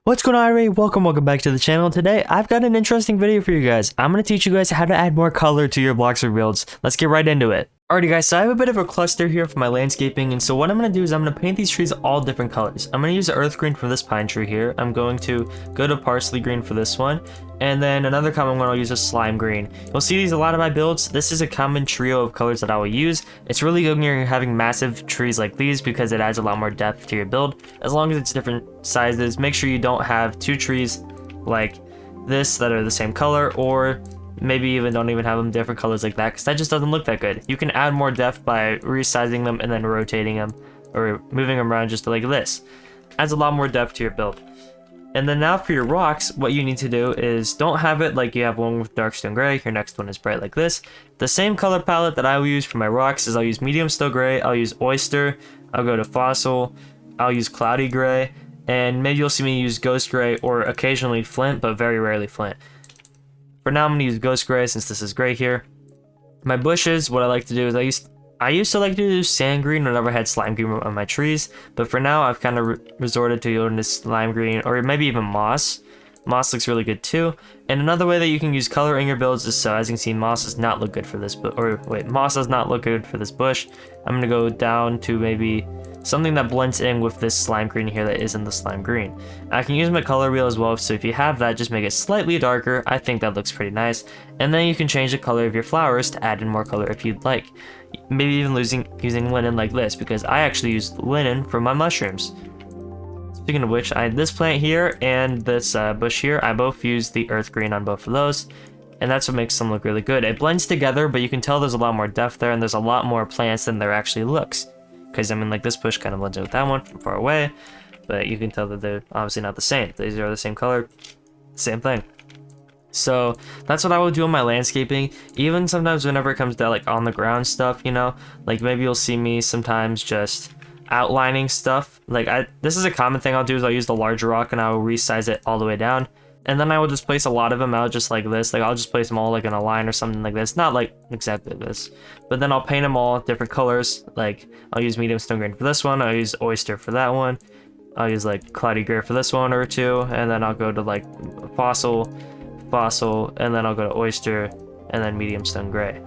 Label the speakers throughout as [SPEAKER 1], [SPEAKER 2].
[SPEAKER 1] What's going on, everybody? Welcome back to the channel. Today I've got an interesting video for you guys. I'm going to teach you guys how to add more color to your Bloxburg builds. Let's get right into it. Alrighty guys, so I have a bit of a cluster here for my landscaping, and so what I'm going to do is I'm going to paint these trees all different colors. I'm going to use earth green for this pine tree here. I'm going to go to parsley green for this one, and then another common one I'll use is slime green. You'll see these a lot of my builds. This is a common trio of colors that I will use. It's really good when you're having massive trees like these because it adds a lot more depth to your build. As long as it's different sizes, make sure you don't have two trees like this that are the same color, or maybe even don't even have them different colors like that, because that just doesn't look that good. You can add more depth by resizing them and then rotating them or moving them around just like this. Adds a lot more depth to your build. And then now for your rocks, what you need to do is don't have it like you have one with dark stone gray, your next one is bright like this. The same color palette that I will use for my rocks is I'll use medium stone gray, I'll use oyster, I'll go to fossil, I'll use cloudy gray, and maybe you'll see me use ghost gray or occasionally flint, but very rarely flint. For now, I'm going to use ghost gray since this is gray here. My bushes, what I like to do is I used to like to do sand green whenever I had slime green on my trees, but for now I've kind of resorted to going to slime green or maybe even moss. Moss looks really good too. And another way that you can use color in your builds is, so as you can see, moss does not look good for this, moss does not look good for this bush. I'm going to go down to maybe something that blends in with this slime green here that isn't the slime green. I can use my color wheel as well, so if you have that, just make it slightly darker. I think that looks pretty nice. And then you can change the color of your flowers to add in more color if you'd like. Maybe even using linen like this, because I actually use linen for my mushrooms. Speaking of which, this plant here and this bush here, I both use the earth green on both of those. And that's what makes them look really good. It blends together, but you can tell there's a lot more depth there, and there's a lot more plants than there actually looks. Because I mean, like, this bush kind of blends in with that one from far away, but you can tell that they're obviously not the same. These are the same color, same thing. So that's what I would do in my landscaping. Even sometimes whenever it comes to like on the ground stuff, you know, like maybe you'll see me sometimes just outlining stuff. Like this is a common thing I'll do is I'll use the larger rock and I will resize it all the way down. And then I will just place a lot of them out just like this. Like I'll just place them all like in a line or something like this. Not like exactly this. But then I'll paint them all different colors. Like I'll use medium stone green for this one. I'll use oyster for that one. I'll use like cloudy gray for this one or two. And then I'll go to like fossil, and then I'll go to oyster and then medium stone gray.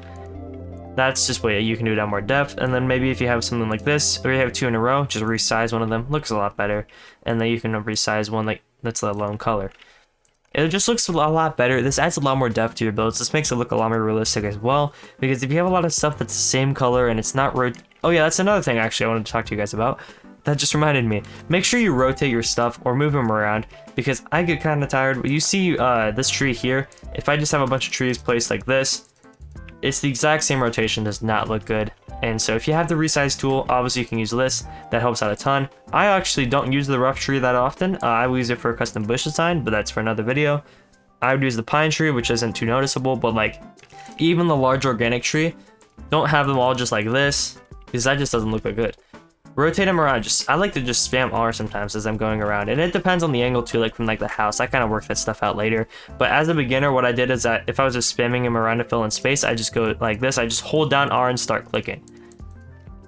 [SPEAKER 1] That's just what you can do down more depth. And then maybe if you have something like this, or you have two in a row, just resize one of them. Looks a lot better. And then you can resize one like that's the lone color. It just looks a lot better. This adds a lot more depth to your builds. This makes it look a lot more realistic as well. Because if you have a lot of stuff that's the same color and it's not oh yeah, that's another thing actually I wanted to talk to you guys about. That just reminded me. Make sure you rotate your stuff or move them around, because I get kind of tired. You see this tree here. If I just have a bunch of trees placed like this, it's the exact same rotation. Does not look good. And so if you have the resize tool, obviously you can use this. That helps out a ton. I actually don't use the rough tree that often. I will use it for a custom bush design, but that's for another video. I would use the pine tree, which isn't too noticeable, but like even the large organic tree, don't have them all just like this, because that just doesn't look that good. Rotate them around. I like to just spam R sometimes as I'm going around, and it depends on the angle too, like from like the house. I kind of work that stuff out later, but as a beginner, what I did is that if I was just spamming him around to fill in space, I just go like this. I just hold down R and start clicking.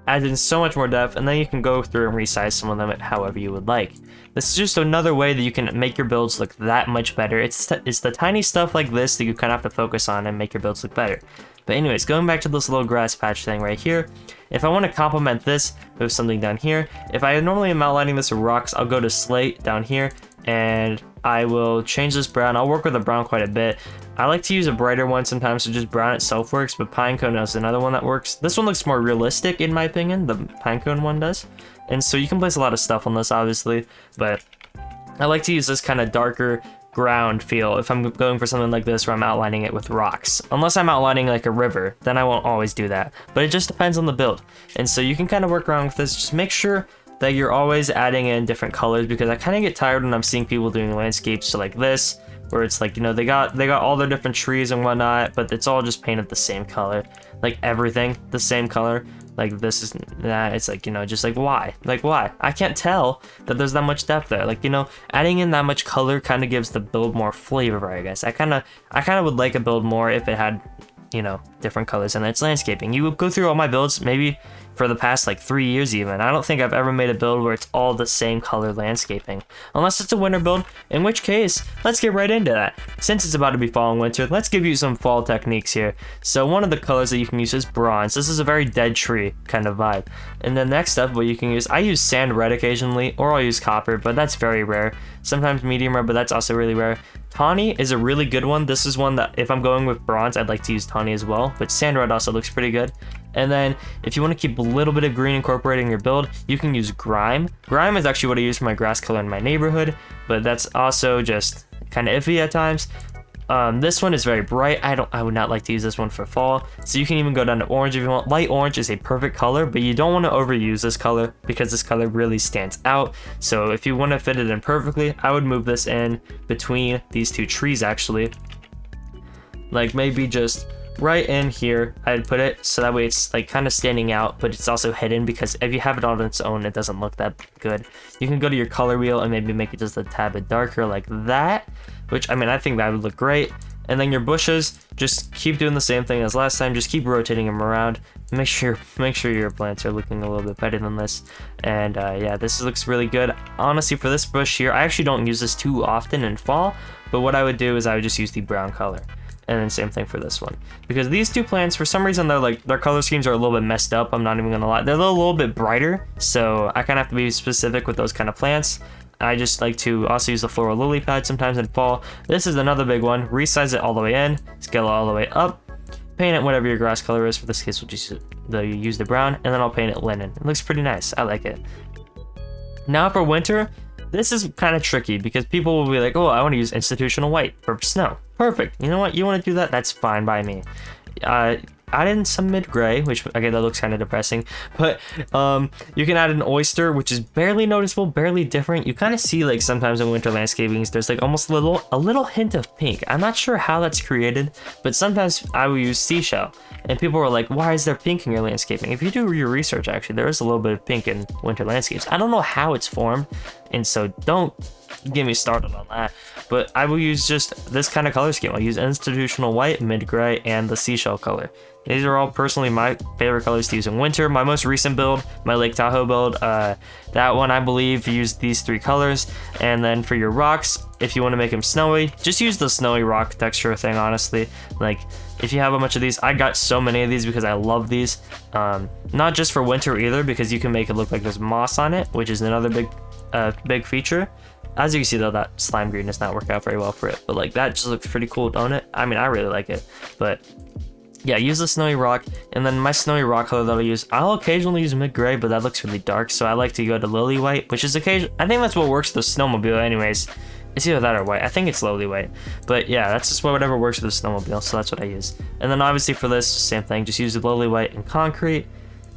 [SPEAKER 1] Adds in so much more depth, and then you can go through and resize some of them however you would like. This is just another way that you can make your builds look that much better. It's the tiny stuff like this that you kind of have to focus on and make your builds look better. But anyways, going back to this little grass patch thing right here, if I want to complement this with something down here, if I normally am outlining this with rocks, I'll go to slate down here, and I will change this brown. I'll work with the brown quite a bit. I like to use a brighter one sometimes, so just brown itself works, but pine cone is another one that works. This one looks more realistic in my opinion, the pine cone one does. And so you can place a lot of stuff on this obviously, but I like to use this kind of darker ground feel if I'm going for something like this where I'm outlining it with rocks. Unless I'm outlining like a river, then I won't always do that. But it just depends on the build. And so you can kind of work around with this. Just make sure that you're always adding in different colors, because I kind of get tired when I'm seeing people doing landscapes like this, where it's like, you know, they got all their different trees and whatnot, but it's all just painted the same color. Like everything the same color. Like this is that, it's like, you know, just like why? Like why? I can't tell that there's that much depth there. Like, you know, adding in that much color kind of gives the build more flavor, I guess. I kind of would like a build more if it had, you know, different colors and it's landscaping. You would go through all my builds, maybe for the past like 3 years even. I don't think I've ever made a build where it's all the same color landscaping. Unless it's a winter build, in which case, let's get right into that. Since it's about to be fall and winter, let's give you some fall techniques here. So one of the colors that you can use is bronze. This is a very dead tree kind of vibe. And then next up, what you can use, I use sand red occasionally, or I'll use copper, but that's very rare. Sometimes medium red, but that's also really rare. Tawny is a really good one. This is one that if I'm going with bronze, I'd like to use tawny as well, but sand red also looks pretty good. And then if you want to keep a little bit of green incorporated in your build, you can use grime. Grime is actually what I use for my grass color in my neighborhood, but that's also just kind of iffy at times. This one is very bright. I would not like to use this one for fall. So you can even go down to orange if you want. Light orange is a perfect color, but you don't want to overuse this color because this color really stands out. So if you want to fit it in perfectly, I would move this in between these two trees actually. Like maybe just right in here, I'd put it so that way it's like kind of standing out, but it's also hidden because if you have it on its own, it doesn't look that good. You can go to your color wheel and maybe make it just a tad bit darker like that, which I mean, I think that would look great. And then your bushes, just keep doing the same thing as last time. Just keep rotating them around. Make sure your plants are looking a little bit better than this. And yeah, this looks really good. Honestly, for this bush here, I actually don't use this too often in fall, but what I would do is I would just use the brown color. And then same thing for this one, because these two plants, for some reason, their color schemes are a little bit messed up. I'm not even gonna lie, they're a little bit brighter, so I kind of have to be specific with those kind of plants. I just like to also use the floral lily pad sometimes in fall. This is another big one. Resize it all the way in, scale it all the way up, paint it whatever your grass color is. For this case, we'll just use the brown, and then I'll paint it linen. It looks pretty nice. I like it. Now for winter, this is kind of tricky because people will be like, oh, I want to use institutional white for snow. Perfect. You know what? You want to do that? That's fine by me. Add in some mid-gray, which again, that looks kind of depressing, but you can add an oyster, which is barely noticeable, barely different. You kind of see like sometimes in winter landscapings, there's like almost a little hint of pink. I'm not sure how that's created, but sometimes I will use seashell. And people were like, why is there pink in your landscaping? If you do your research, actually, there is a little bit of pink in winter landscapes. I don't know how it's formed, and so don't get me started on that. But I will use just this kind of color scheme. I'll use institutional white, mid-gray, and the seashell color. These are all personally my favorite colors to use in winter. My most recent build, my Lake Tahoe build, that one I believe used these three colors. And then for your rocks, if you want to make them snowy, just use the snowy rock texture thing, honestly. Like, if you have a bunch of these, I got so many of these because I love these. Not just for winter either, because you can make it look like there's moss on it, which is another big feature. As you can see though, that slime green does not work out very well for it, but like that just looks pretty cool, don't it? I mean, I really like it, but yeah, use the snowy rock. And then my snowy rock color that I use, I'll occasionally use mid-gray, but that looks really dark, so I like to go to lily white, which is I think that's what works with the snowmobile anyways. It's either that or white. I think it's lily white, but yeah, that's just whatever works with the snowmobile, so that's what I use. And then obviously for this, same thing, just use the lily white and concrete.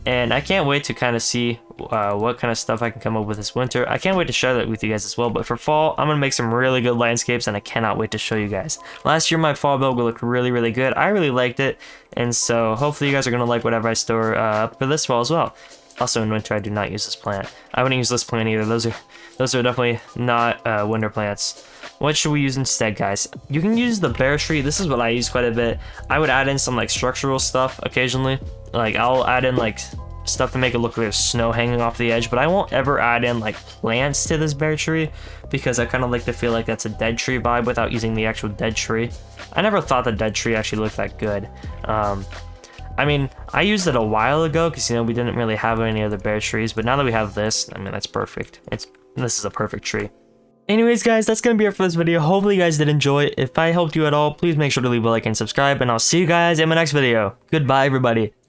[SPEAKER 1] And I can't wait to kind of see what kind of stuff I can come up with this winter. I can't wait to share that with you guys as well. But for fall, I'm going to make some really good landscapes, and I cannot wait to show you guys. Last year, my fall build looked really, really good. I really liked it. And so hopefully you guys are going to like whatever I store up for this fall as well. Also in winter, I do not use this plant. I wouldn't use this plant either. Those are definitely not winter plants. What should we use instead, guys? You can use the bear tree. This is what I use quite a bit. I would add in some like structural stuff occasionally. Like I'll add in like stuff to make it look like there's snow hanging off the edge, but I won't ever add in like plants to this bear tree because I kind of like to feel like that's a dead tree vibe without using the actual dead tree. I never thought the dead tree actually looked that good. I mean, I used it a while ago because, you know, we didn't really have any other bear trees, but now that we have this, I mean, that's perfect. This is a perfect tree. Anyways, guys, that's going to be it for this video. Hopefully you guys did enjoy it. If I helped you at all, please make sure to leave a like and subscribe, and I'll see you guys in my next video. Goodbye, everybody.